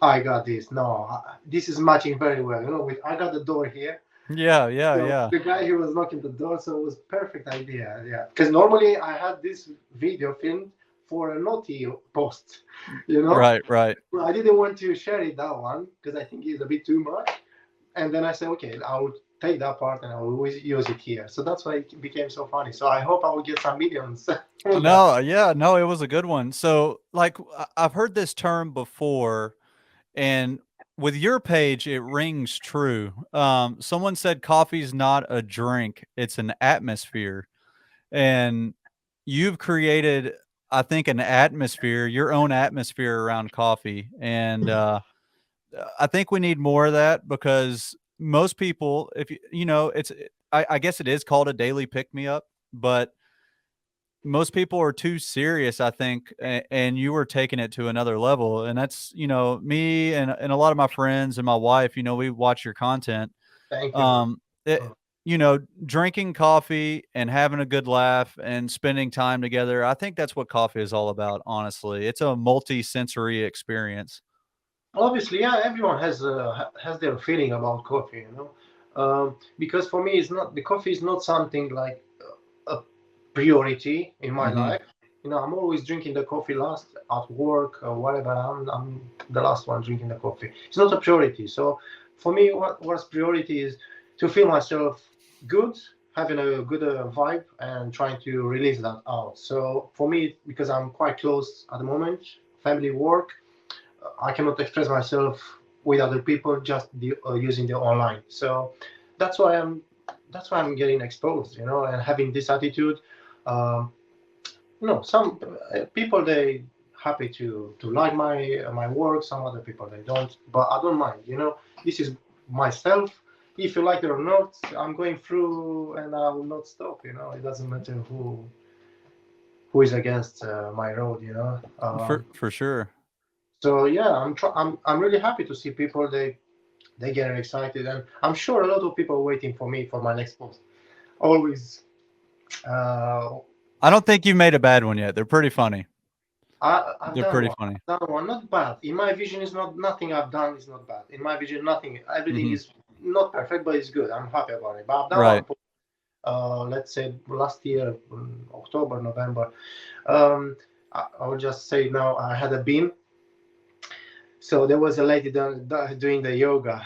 I got this. No, this is matching very well. With I got the door here. Yeah, yeah, So yeah. the guy who was knocking the door, so it was perfect idea. Yeah, because normally I had this video filmed for a naughty post. You know, Right, right. I didn't want to share it that one because I think it's a bit too much. And then I said, okay, I will take that part and I will always use it here. So that's why it became so funny. So I hope I will get some millions on that. No, yeah, no, it was a good one. So, like, I've heard this term before, and with your page, it rings true. Someone said coffee's not a drink, it's an atmosphere. And you've created I think an atmosphere, your own atmosphere around coffee, and I think we need more of that because most people, if you know, I guess it is called a daily pick me up, but most people are too serious, I think, and you were taking it to another level. And that's, me and a lot of my friends and my wife, we watch your content. Thank you, man. Um, it, drinking coffee and having a good laugh and spending time together. I think that's what coffee is all about, honestly. It's a multi-sensory experience. Obviously, yeah, everyone has their feeling about coffee, you know. Because for me, it's not the coffee is not something like a priority in my Mhm. life. You know, I'm always drinking the coffee last at work or whatever. I'm the last one drinking the coffee. It's not a priority. So for me, what's priority is to feel myself good, having a good vibe, and trying to release that out. So for me, because I'm quite close at the moment, family, work, I cannot express myself with other people just using the online. So that's why I'm that's why I'm getting exposed, you know, and having this attitude. Um, some people they happy to like my work. Some other people they don't, but I don't mind. You know, this is myself. If you like it or not, I'm going through, and I will not stop. You know, it doesn't matter who is against my road. You know. For sure. So yeah, I'm really happy to see people they get excited, and I'm sure a lot of people are waiting for me for my next post. Always, uh, I don't think you made a bad one yet. They're pretty funny. I've They're done pretty one. funny. I've done one, not bad. In my vision, is not nothing I've done is not bad. In my vision, nothing, everything Mhm. is not perfect, but it's good. I'm happy about it. But I've done one Right. post, let's say last year, October, November. Um, I will just say now I had a bean. So there was a lady doing the yoga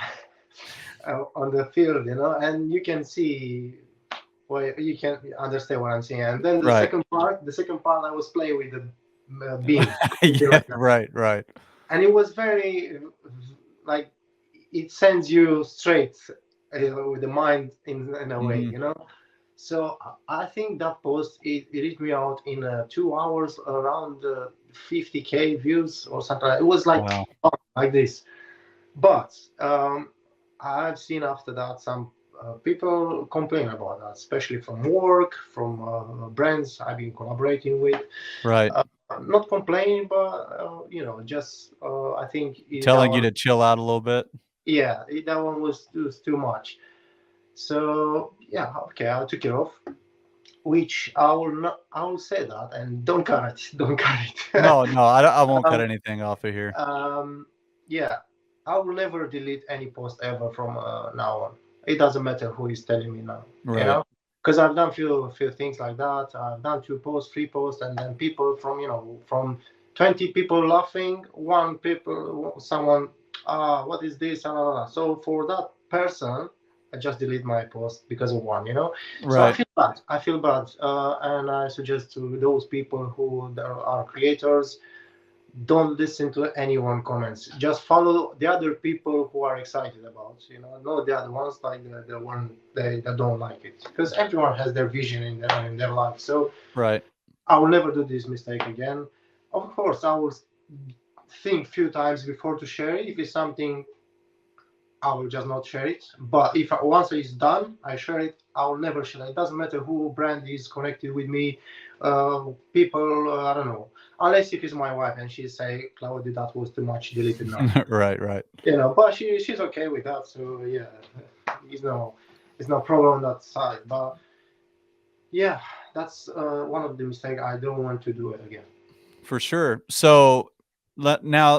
on the field, you know, and you can see, well, you can understand what I'm saying. And then Right. the second part, I was playing with the bean, Yeah, right, right. and it was very like it sends you straight with the mind in a way, Mhm. you know. So I think that post it reached me out in 2 hours around 50K views or something. It was Wow. like this. But I've seen after that some people complain about that, especially from work, from brands I've been collaborating with. Right. Uh, Not complaining, but just I think that Telling you one, to chill out a little bit? yeah, that one was too much. So yeah, okay, I took it off. Which I will not, I will say that, and don't cut it, don't cut it. No, no, I won't cut um, anything off of here. yeah, I will never delete any post ever from now on. It doesn't matter who is telling me now, you Right. know, because I've done few things like that. I've done two posts, three posts, and then people from 20 people laughing, one people, someone, what is this? So for that person, I just delete my post because of one, you know. So I Right. feel bad. I feel bad, and I suggest to those people who there are creators, don't listen to anyone comments, just follow the other people who are excited about, not the other ones like the one that don't like it, because everyone has their vision in their life. So Right. I will never do this mistake again. Of course, I will think few times before to share it. If it's something, I will just not share it. But if once it's done, I share it. I will never share it. It doesn't matter who brand is connected with me. People, I don't know. Unless if it's my wife and she say, "Claudia, that was too much. Delete it now." Right, right. But she's okay with that. So yeah, it's no it's no problem on that side. But yeah, that's one of the mistakes I don't want to do it again. For sure. So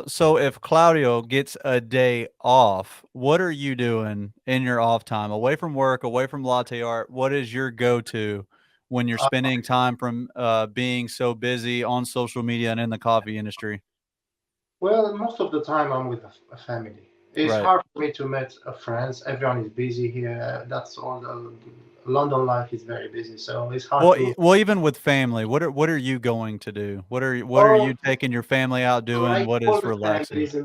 so if Claudio gets a day off, what are you doing in your off time? Away from work, away from latte art, what is your go-to when you're Uh, spending time from being so busy on social media and in the coffee industry? Well, most of the time I'm with a family. It's Right. hard for me to meet friends. Everyone is busy here. That's all. The London life is very busy, so it's hard Well, to. even with family, what are you going to do? What are you Oh, taking your family out doing? like What all is the relaxing? families in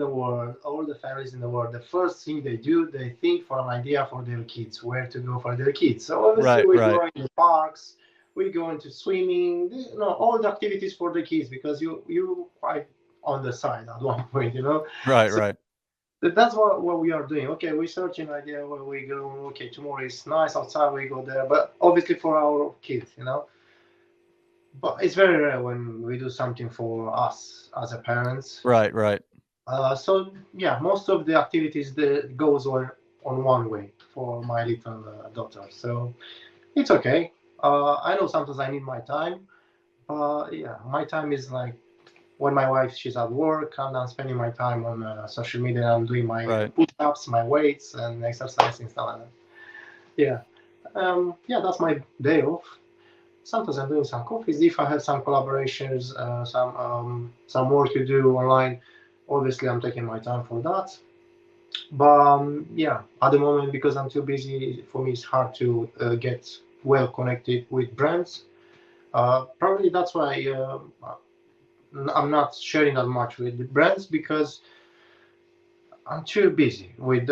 the world, the first thing they do, they think for an idea for their kids, where to go for their kids. So obviously Right, we right. go in the parks, We go into swimming, all the activities for the kids because you quite on the side at one point, Right, So right. that's what we are doing. Okay, we search an idea where we go. Okay, tomorrow is nice outside. We go there, but obviously for our kids. But it's very rare when we do something for us as a parents. Right, right. So yeah, most of the activities that goes on one way for my little daughter. So it's okay. I know sometimes I need my time. Yeah, my time is like when my wife she's at work and I'm spending my time on social media. I'm doing my Right. push-ups, my weights, and exercising stuff like that. Yeah, yeah, that's my day off. Sometimes I'm doing some coffees if I have some collaborations, some work to do online. Obviously, I'm taking my time for that. But yeah, at the moment because I'm too busy, for me it's hard to get well connected with brands. Probably that's why I'm not sharing that much with the brands because I'm too busy with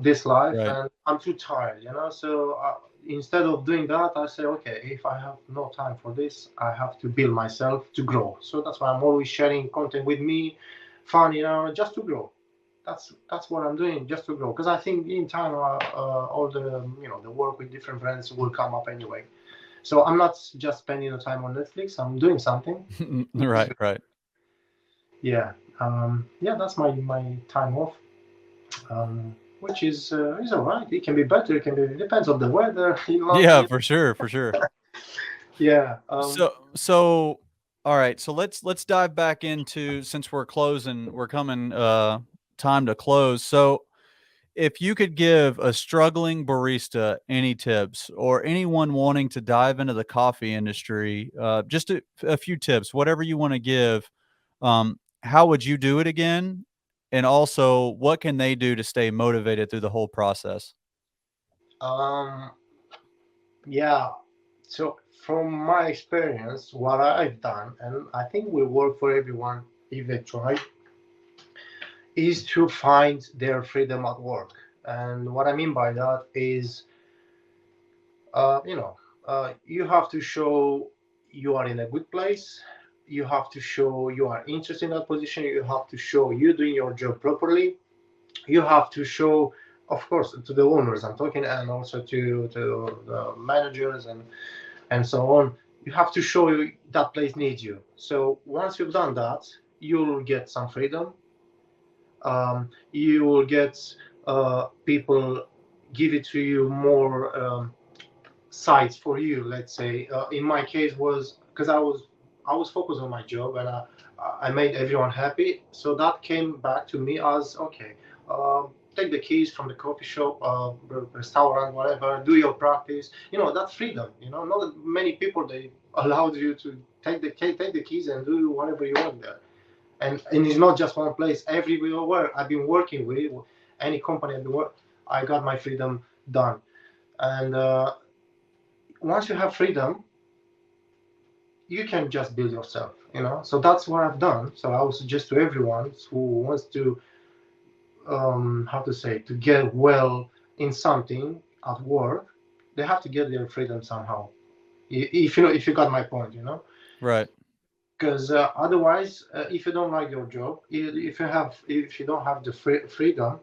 this life Right. and I'm too tired. So instead of doing that, I say, okay, if I have no time for this, I have to build myself to grow. So that's why I'm always sharing content with me, fun, just to grow. That's what I'm doing, just to grow. Because I think in time, all the work with different brands will come up anyway. So I'm not just spending the time on Netflix. I'm doing something. Right, right. Yeah, yeah. That's my time off. Which is all right. It can be better. It can be it depends on the weather. Yeah, for sure, for sure. Yeah. So all right, so let's dive back into, since we're closing, we're coming time to close. So if you could give a struggling barista any tips, or anyone wanting to dive into the coffee industry, just a few tips, whatever you want to give, how would you do it again? And also, what can they do to stay motivated through the whole process? Um. Yeah. So from my experience, what I've done, and I think will work for everyone if they try, is to find their freedom at work. And what I mean by that is, uh, you know, you have to show you are in a good place. You have to show you are interested in that position. You have to show you doing your job properly. You have to show, of course, to the owners I'm talking, and also to the managers and so on. You have to show you that place needs you. So once you've done that, you'll get some freedom. You will get people give it to you more sites for you. Let's say in my case was because I was focused on my job and I made everyone happy. So that came back to me as okay. Take the keys from the coffee shop, restaurant, whatever. Do your practice. That freedom. Not many people they allowed you to take the keys and do whatever you want there. And it's not just one place. Everywhere I've been working with, any company I've been working, I got my freedom done. And once you have freedom, you can just build yourself. So that's what I've done. So I would suggest to everyone who wants to, how to say, to get well in something at work, they have to get their freedom somehow. If you got my point. Right. Because otherwise, if you don't like your job, if you don't have the freedom,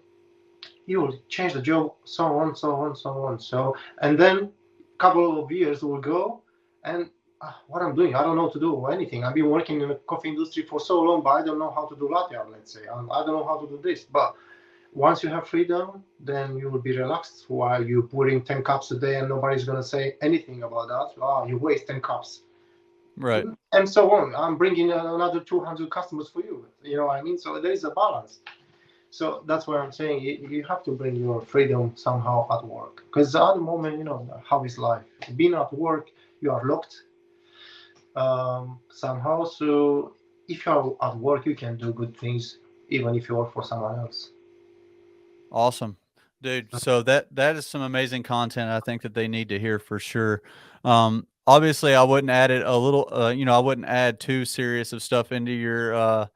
you will change the job, so on, so on, so on. So, and then a couple of years will go, and what I'm doing, I don't know to do anything. I've been working in the coffee industry for so long, but I don't know how to do latte art, let's say. I don't know how to do this. But once you have freedom, then you will be relaxed while you put in 10 cups a day, and nobody's going to say anything about that. You waste 10 cups. Right. And so on. I'm bringing another 200 customers for you. You know what I mean? So there is a balance. So that's what I'm saying. You have to bring your freedom somehow at work. Because at the moment, how is life? Being at work, you are locked somehow. So if you're at work, you can do good things, even if you work for someone else. Awesome. Dude, so that is some amazing content I think that they need to hear for sure. Obviously I wouldn't add it a little I wouldn't add too serious of stuff into your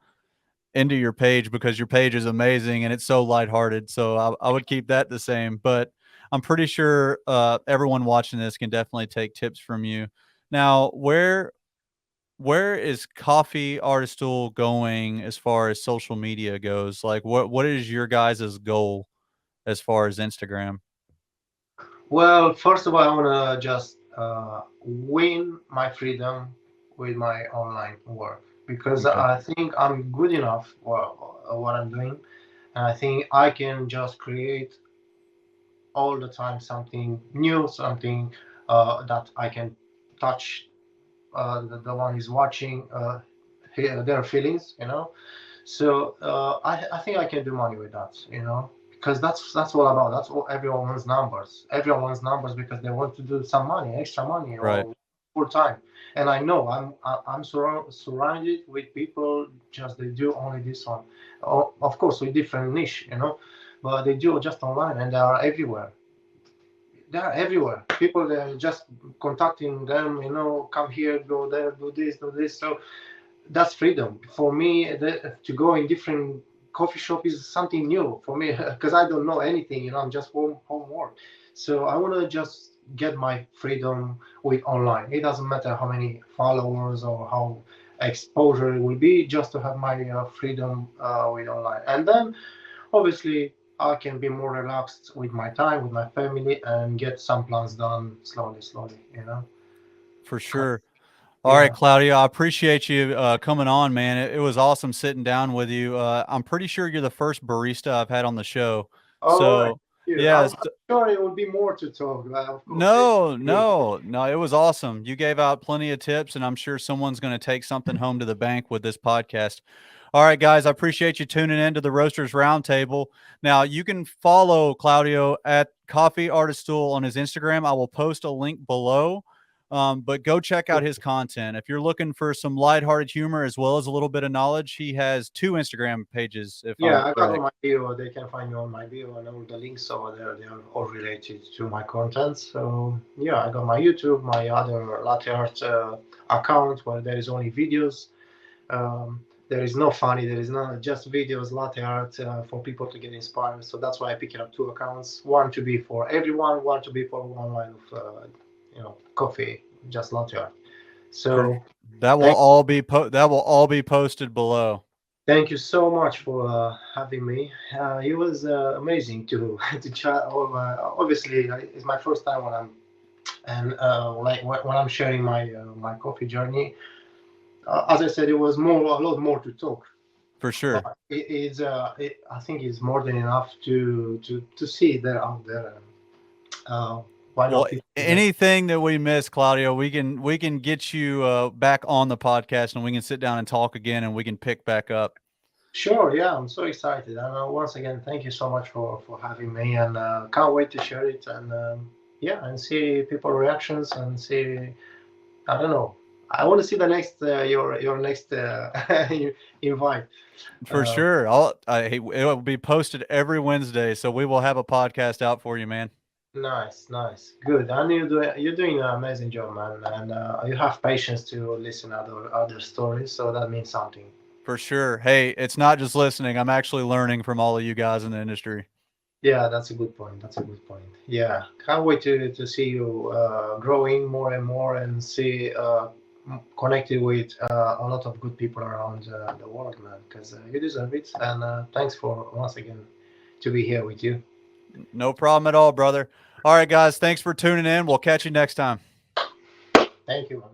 page, because your page is amazing and it's so lighthearted. So I would keep that the same, but I'm pretty sure everyone watching this can definitely take tips from you. Now, where is Coffee Artistool going as far as social media goes? Like, what is your guys' goal as far as Instagram? Well, first of all, I want to just win my freedom with my online work because Okay. I think I'm good enough for what I'm doing, and I think I can just create all the time something new, something that I can touch the one is watching their feelings, you know. So I think I can do money with that, you know, because that's all about. That's all everyone wants numbers. Everyone wants numbers because they want to do some money, extra money, Right. or full time. And I know I'm surrounded with people just they do only this one, of course with different niche, you know, but they do just online and they are everywhere. They are everywhere. People they're just contacting them, you know, come here, go there, do this, do this. So that's freedom for me. To go in different coffee shop is something new for me because I don't know anything, you know. I'm just homework, so I want to just get my freedom with online. It doesn't matter how many followers or how exposure it will be, just to have my freedom with online. And then obviously I can be more relaxed with my time with my family and get some plans done slowly, you know. For sure. All right, Yeah. Claudio, I appreciate you coming on, man. It was awesome sitting down with you. I'm pretty sure you're the first barista I've had on the show. All right. So, yeah, I'm sure it will be more to talk, of course. no, Good. no, no, it was awesome. You gave out plenty of tips, and I'm sure someone's going to take something home to the bank with this podcast. All right, guys, I appreciate you tuning in to the Roasters Roundtable. Now, you can follow Claudio at Coffee Artistool on his Instagram. I will post a link below. But go check out his content. If you're looking for some lighthearted humor as well as a little bit of knowledge, he has two Instagram pages, if Yeah, I'm I got on correct. my bio. They can find me on my bio and all the links over there. They are all related to my content. So yeah, I got my YouTube, my other latte art account where there is only videos. There is no funny. There is not just videos, latte art for people to get inspired. So that's why I picked up two accounts. One to be for everyone. One to be for one line of coffee, just latte art. For So that will thank all be that will all be posted below. Thank you so much for having me. It was amazing to to chat. Obviously, it's my first time when I'm and like when I'm sharing my coffee journey. As I said, it was a lot more to talk, For but sure. I think it's more than enough to see there out there. Why Well, not people just anything that we miss, Claudio, we can get you back on the podcast, and we can sit down and talk again, and we can pick back up. sure? Yeah, I'm so excited. And once again, thank you so much for having me, and can't wait to share it and. Yeah, and see people reactions and see I don't know. I want to see the next your next invite. For Uh, sure. it will be posted every Wednesday, so we will have a podcast out for you, man. nice, good. And you're doing an amazing job, man. And you have patience to listen other stories, so that means something. For sure. Hey, it's not just listening. I'm actually learning from all of you guys in the industry. Yeah, that's a good point. That's a good point. Yeah, can't wait to see you growing more and more and see connected with a lot of good people around the world, man. Because you deserve it. And thanks for once again to be here with you. No problem at all, brother. All right, guys. Thanks for tuning in. We'll catch you next time. Thank you, man.